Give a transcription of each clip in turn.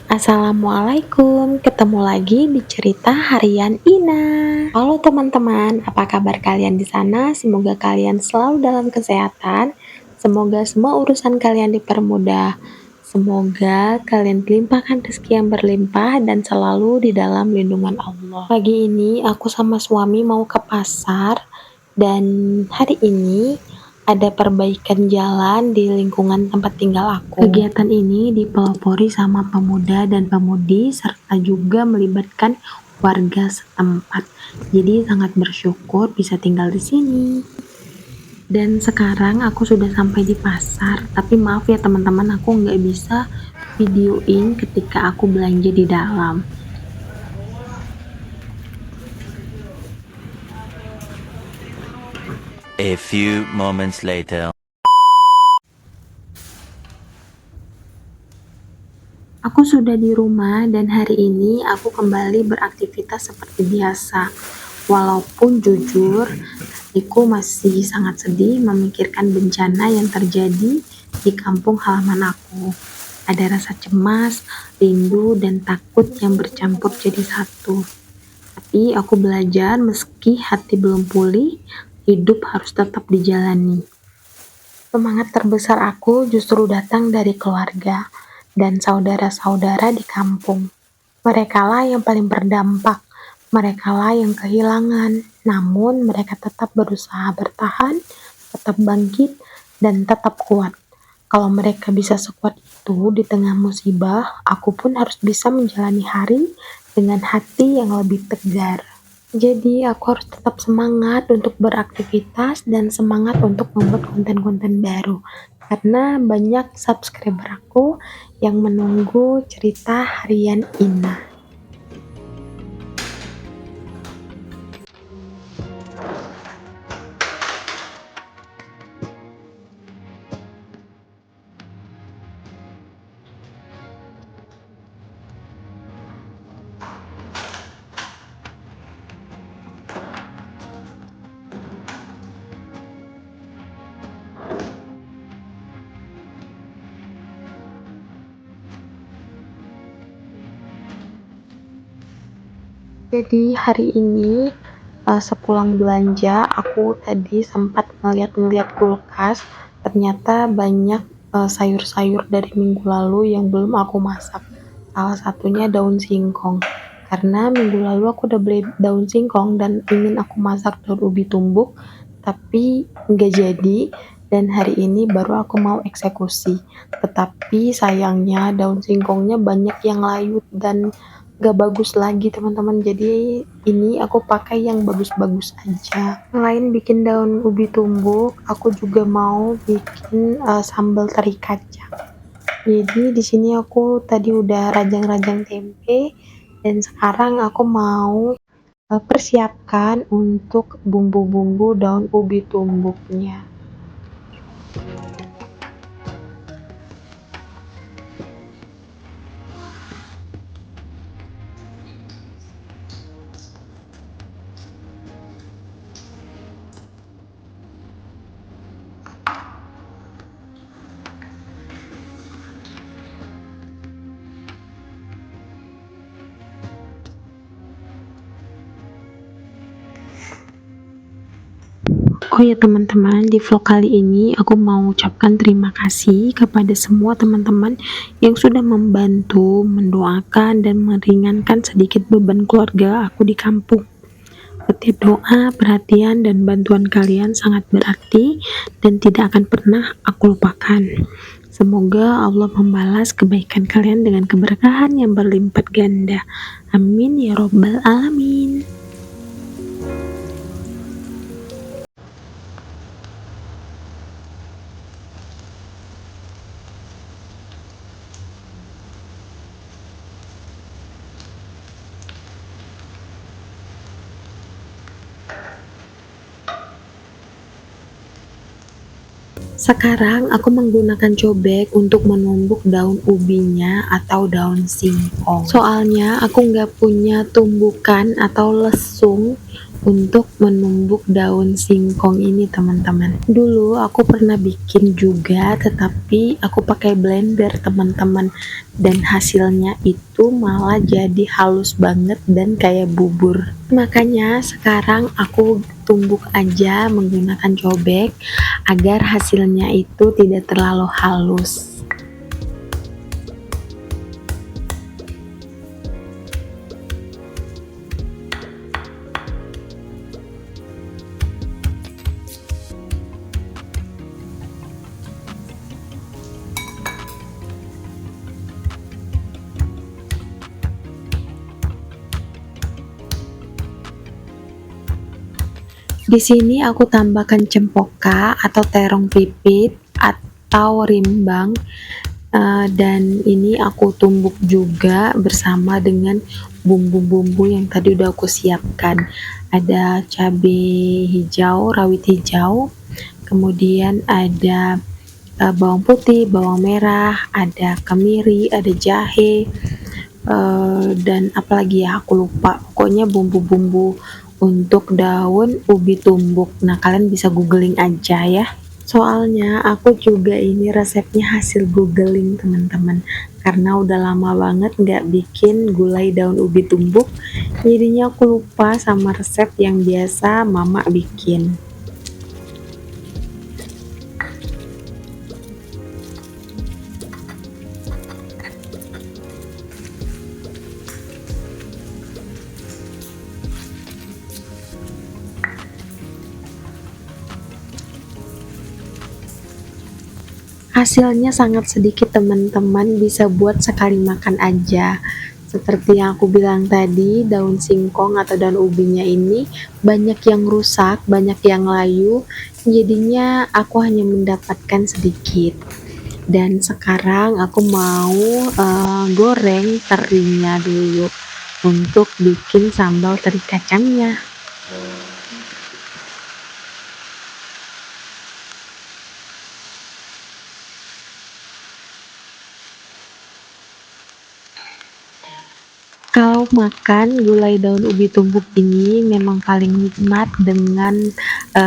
Assalamualaikum, ketemu lagi di cerita harian Ina. Halo teman-teman, apa kabar kalian di sana? Semoga kalian selalu dalam kesehatan. Semoga semua urusan kalian dipermudah. Semoga kalian dilimpahkan rezeki yang berlimpah dan selalu di dalam lindungan Allah. Pagi ini aku sama suami mau ke pasar dan hari ini ada perbaikan jalan di lingkungan tempat tinggal aku. Kegiatan ini dipelopori sama pemuda dan pemudi serta juga melibatkan warga setempat. Jadi sangat bersyukur bisa tinggal di sini. Dan sekarang aku sudah sampai di pasar, tapi maaf ya teman-teman, aku nggak bisa videoin ketika aku belanja di dalam. A few moments later. Aku sudah di rumah dan hari ini aku kembali beraktivitas seperti biasa. Walaupun jujur, hatiku masih sangat sedih memikirkan bencana yang terjadi di kampung halaman aku. Ada rasa cemas, rindu, dan takut yang bercampur jadi satu. Tapi aku belajar meski hati belum pulih, hidup harus tetap dijalani. Semangat terbesar aku justru datang dari keluarga dan saudara-saudara di kampung. Merekalah yang paling berdampak, merekalah yang kehilangan, namun mereka tetap berusaha bertahan, tetap bangkit, dan tetap kuat. Kalau mereka bisa sekuat itu di tengah musibah, aku pun harus bisa menjalani hari dengan hati yang lebih tegar. Jadi aku harus tetap semangat untuk beraktivitas dan semangat untuk membuat konten-konten baru. Karena banyak subscriber aku yang menunggu cerita harian Ina. Jadi hari ini sepulang belanja aku tadi sempat ngeliat-ngeliat kulkas, ternyata banyak sayur-sayur dari minggu lalu yang belum aku masak. Salah satunya daun singkong. Karena minggu lalu aku udah beli daun singkong dan ingin aku masak daun ubi tumbuk, tapi nggak jadi. Dan hari ini baru aku mau eksekusi. Tetapi sayangnya daun singkongnya banyak yang layu dan gak bagus lagi teman-teman, jadi ini aku pakai yang bagus-bagus aja. Selain bikin daun ubi tumbuk, aku juga mau bikin sambal teri kacang. Jadi di sini aku tadi udah rajang-rajang tempe dan sekarang aku mau persiapkan untuk bumbu-bumbu daun ubi tumbuknya. Oh ya teman-teman, di vlog kali ini aku mau ucapkan terima kasih kepada semua teman-teman yang sudah membantu, mendoakan, dan meringankan sedikit beban keluarga aku di kampung. Setiap doa, perhatian, dan bantuan kalian sangat berarti dan tidak akan pernah aku lupakan. Semoga Allah membalas kebaikan kalian dengan keberkahan yang berlipat ganda. Amin ya robbal alamin. Sekarang aku menggunakan cobek untuk menumbuk daun ubinya atau daun singkong. Soalnya aku nggak punya tumbukan atau lesung untuk menumbuk daun singkong ini teman-teman. Dulu aku pernah bikin juga, tetapi aku pakai blender teman-teman, dan hasilnya itu malah jadi halus banget dan kayak bubur. Makanya sekarang aku tumbuk aja menggunakan cobek agar hasilnya itu tidak terlalu halus. Di sini aku tambahkan cempoka atau terong pipit atau rimbang, dan ini aku tumbuk juga bersama dengan bumbu-bumbu yang tadi udah aku siapkan. Ada cabai hijau, rawit hijau, kemudian ada bawang putih, bawang merah, ada kemiri, ada jahe, dan apalagi ya aku lupa, pokoknya bumbu-bumbu untuk daun ubi tumbuk. Nah, kalian bisa googling aja ya, soalnya aku juga ini resepnya hasil googling teman-teman, karena udah lama banget nggak bikin gulai daun ubi tumbuk, jadinya aku lupa sama resep yang biasa mama bikin. Hasilnya sangat sedikit teman-teman, bisa buat sekali makan aja. Seperti yang aku bilang tadi, daun singkong atau daun ubinya ini banyak yang rusak, banyak yang layu, jadinya aku hanya mendapatkan sedikit. Dan sekarang aku mau goreng terinya dulu untuk bikin sambal teri kacangnya. Kalau makan gulai daun ubi tumbuk ini memang paling nikmat dengan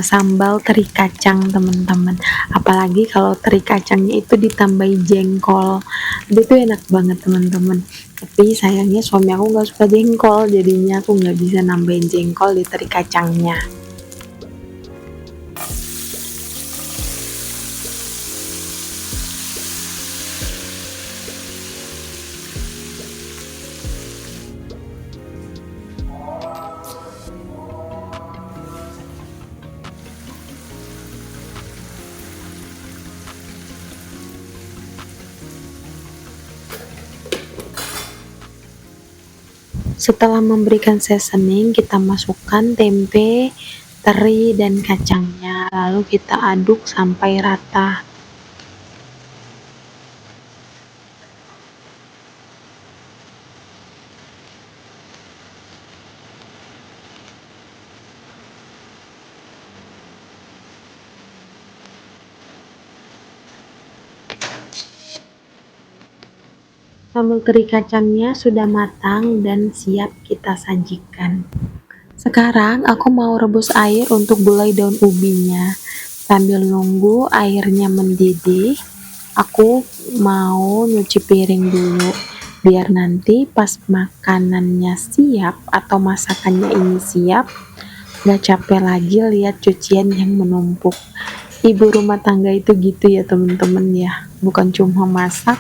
sambal teri kacang teman-teman. Apalagi kalau teri kacangnya itu ditambahi jengkol, itu enak banget teman-teman. Tapi sayangnya suami aku nggak suka jengkol, jadinya aku nggak bisa nambahin jengkol di teri kacangnya. Setelah memberikan seasoning, kita masukkan tempe, teri, dan kacangnya, lalu kita aduk sampai rata. Sambal teri kacangnya sudah matang dan siap kita sajikan. Sekarang aku mau rebus air untuk gulai daun ubinya. Sambil nunggu airnya mendidih, aku mau nyuci piring dulu, biar nanti pas makanannya siap atau masakannya ini siap, gak capek lagi lihat cucian yang menumpuk. Ibu rumah tangga itu gitu ya temen-temen ya, bukan cuma masak,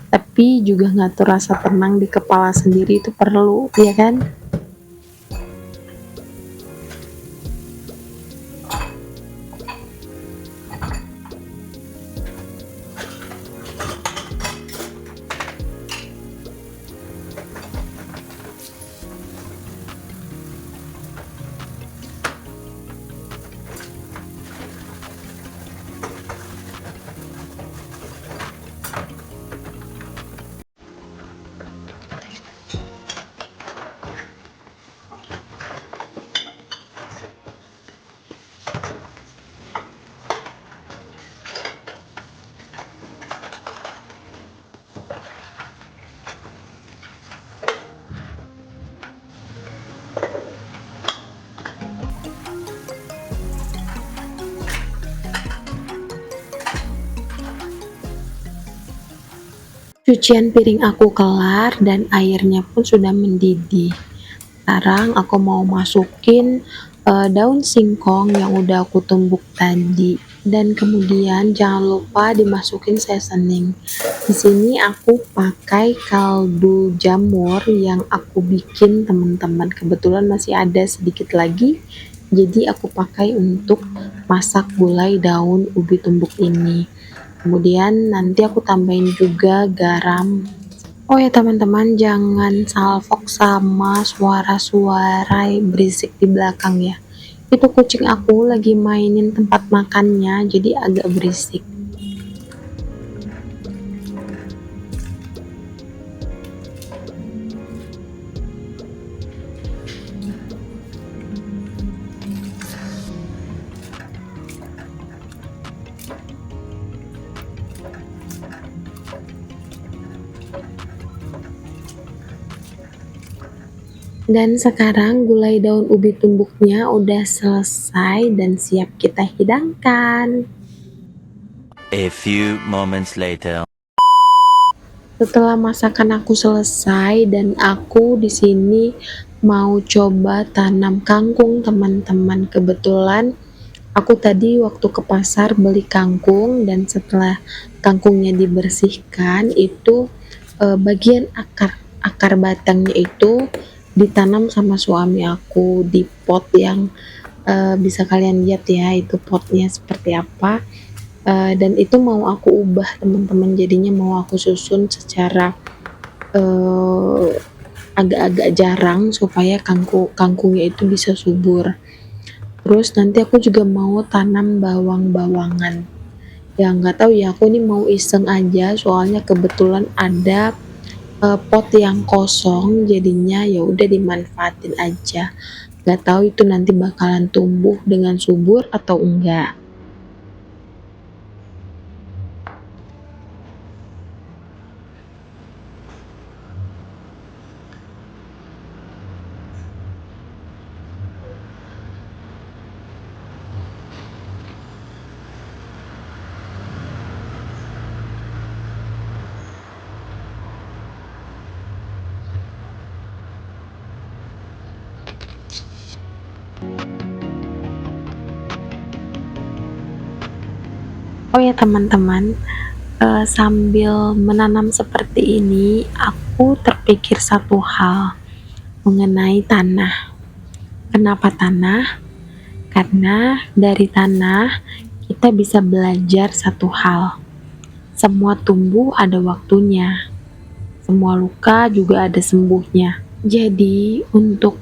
tapi juga ngatur rasa tenang di kepala sendiri itu perlu, ya kan? Cucian piring aku kelar dan airnya pun sudah mendidih. Sekarang aku mau masukin daun singkong yang udah aku tumbuk tadi. Dan kemudian jangan lupa dimasukin seasoning. Di sini aku pakai kaldu jamur yang aku bikin teman-teman. Kebetulan masih ada sedikit lagi. Jadi aku pakai untuk masak gulai daun ubi tumbuk ini. Kemudian nanti aku tambahin juga garam. Oh ya teman-teman, jangan salfok sama suara-suara berisik di belakang ya. Itu kucing aku lagi mainin tempat makannya, jadi agak berisik. Dan sekarang gulai daun ubi tumbuknya udah selesai dan siap kita hidangkan. A few moments later. Setelah masakan aku selesai dan aku di sini mau coba tanam kangkung teman-teman. Kebetulan aku tadi waktu ke pasar beli kangkung dan setelah kangkungnya dibersihkan itu bagian akar batangnya itu ditanam sama suami aku di pot yang bisa kalian lihat ya itu potnya seperti apa. Dan itu mau aku ubah teman-teman, jadinya mau aku susun secara agak-agak jarang supaya kangkungnya itu bisa subur. Terus nanti aku juga mau tanam bawang-bawangan. Ya nggak tahu ya, aku ini mau iseng aja soalnya kebetulan ada pot yang kosong, jadinya ya udah dimanfaatin aja. Nggak tahu itu nanti bakalan tumbuh dengan subur atau enggak. Oh ya teman-teman, sambil menanam seperti ini, aku terpikir satu hal mengenai tanah. Kenapa tanah? Karena dari tanah kita bisa belajar satu hal. Semua tumbuh ada waktunya. Semua luka juga ada sembuhnya. Jadi untuk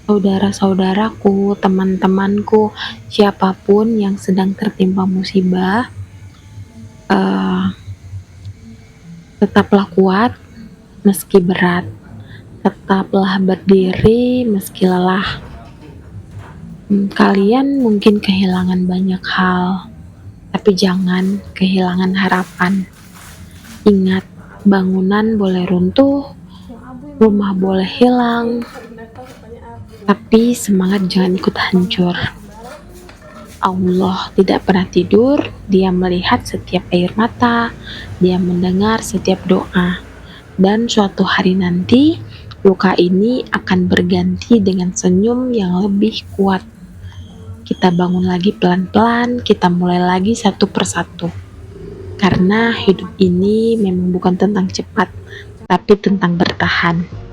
saudara-saudaraku, teman-temanku, siapapun yang sedang tertimpa musibah, eh, tetaplah kuat meski berat, tetaplah berdiri meski lelah. Kalian mungkin kehilangan banyak hal, tapi jangan kehilangan harapan. Ingat, bangunan boleh runtuh, rumah boleh hilang, tapi semangat jangan ikut hancur. Allah tidak pernah tidur, Dia melihat setiap air mata, Dia mendengar setiap doa. Dan suatu hari nanti, luka ini akan berganti dengan senyum yang lebih kuat. Kita bangun lagi pelan-pelan, kita mulai lagi satu persatu. Karena hidup ini memang bukan tentang cepat, tapi tentang bertahan.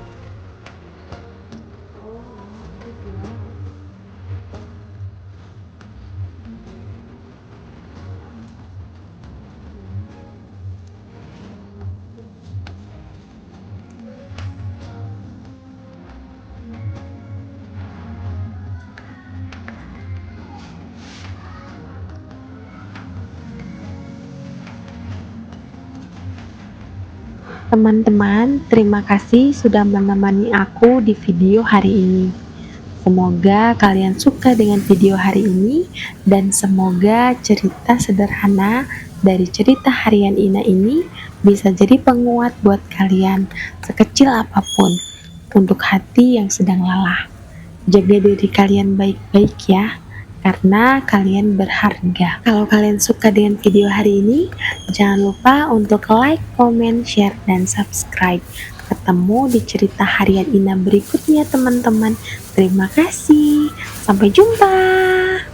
Teman-teman, terima kasih sudah menemani aku di video hari ini. Semoga kalian suka dengan video hari ini dan semoga cerita sederhana dari cerita harian Ina ini bisa jadi penguat buat kalian sekecil apapun untuk hati yang sedang lelah. Jaga diri kalian baik-baik ya, karena kalian berharga. Kalau kalian suka dengan video hari ini, jangan lupa untuk like, comment, share, dan subscribe. Ketemu di cerita harian Ina berikutnya teman-teman. Terima kasih. Sampai jumpa.